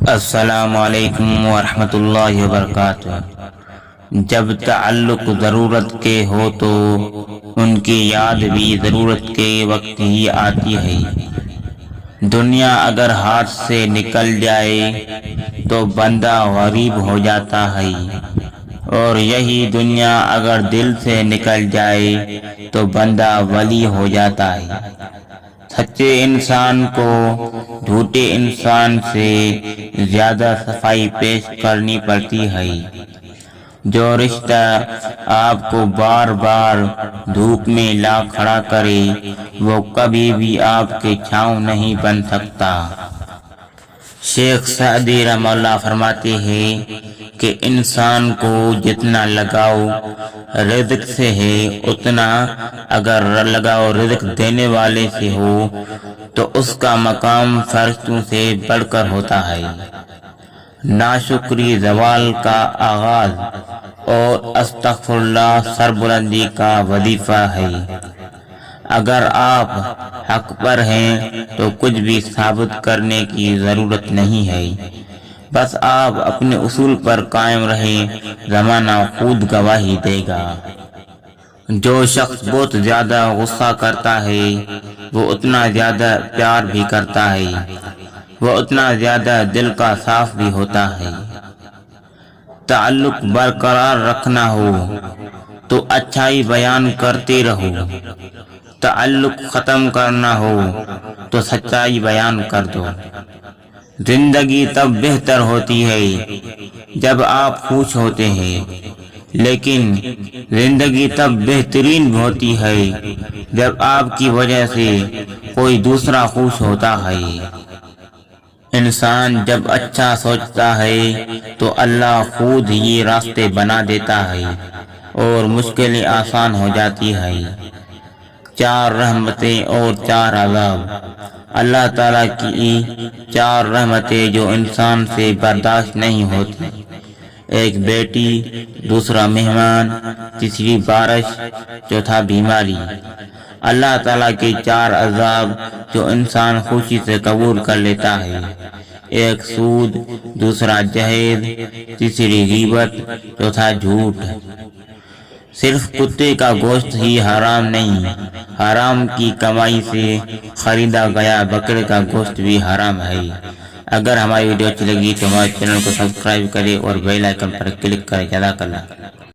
السلام علیکم ورحمۃ اللہ وبرکاتہ۔ جب تعلق ضرورت کے ہو تو ان کی یاد بھی ضرورت کے وقت ہی آتی ہے۔ دنیا اگر ہاتھ سے نکل جائے تو بندہ غریب ہو جاتا ہے، اور یہی دنیا اگر دل سے نکل جائے تو بندہ ولی ہو جاتا ہے۔ سچے انسان کو جھوٹے انسان سے زیادہ صفائی پیش کرنی پڑتی ہے۔ جو رشتہ آپ کو بار بار دھوپ میں لا کھڑا کرے وہ کبھی بھی آپ کے چھاؤں نہیں بن سکتا۔ شیخ سعدی رحمہ اللہ فرماتے ہیں کہ انسان کو جتنا لگاؤ رزق سے ہے، اتنا اگر لگاؤ رزق دینے والے سے ہو تو اس کا مقام فرشتوں سے بڑھ کر ہوتا ہے۔ ناشکری زوال کا آغاز اور استغفر اللہ سربلندی کا وظیفہ ہے۔ اگر آپ حق پر ہیں تو کچھ بھی ثابت کرنے کی ضرورت نہیں ہے، بس آپ اپنے اصول پر قائم رہیں، زمانہ خود گواہی دے گا۔ جو شخص بہت زیادہ غصہ کرتا ہے وہ اتنا زیادہ پیار بھی کرتا ہے، وہ اتنا زیادہ دل کا صاف بھی ہوتا ہے۔ تعلق برقرار رکھنا ہو تو اچھائی بیان کرتے رہو، تعلق ختم کرنا ہو تو سچائی بیان کر دو۔ زندگی تب بہتر ہوتی ہے جب آپ خوش ہوتے ہیں، لیکن زندگی تب بہترین ہوتی ہے جب آپ کی وجہ سے کوئی دوسرا خوش ہوتا ہے۔ انسان جب اچھا سوچتا ہے تو اللہ خود ہی راستے بنا دیتا ہے اور مشکلیں آسان ہو جاتی ہے۔ 4 رحمتیں اور 4 عذاب۔ اللہ تعالیٰ کی 4 رحمتیں جو انسان سے برداشت نہیں ہوتی: ایک بیٹی، دوسرا مہمان، تیسری بارش، چوتھا بیماری۔ اللہ تعالیٰ کے 4 عذاب جو انسان خوشی سے قبول کر لیتا ہے: ایک سود، دوسرا جہیز، تیسری غیبت، چوتھا جھوٹ۔ صرف کتے کا گوشت ہی حرام نہیں، حرام کی کمائی سے خریدا گیا بکرے کا گوشت بھی حرام ہے۔ اگر ہماری ویڈیو اچھی لگی تو ہمارے چینل کو سبسکرائب کریں اور بیل آئیکن پر کلک کریں۔ جزاک اللہ۔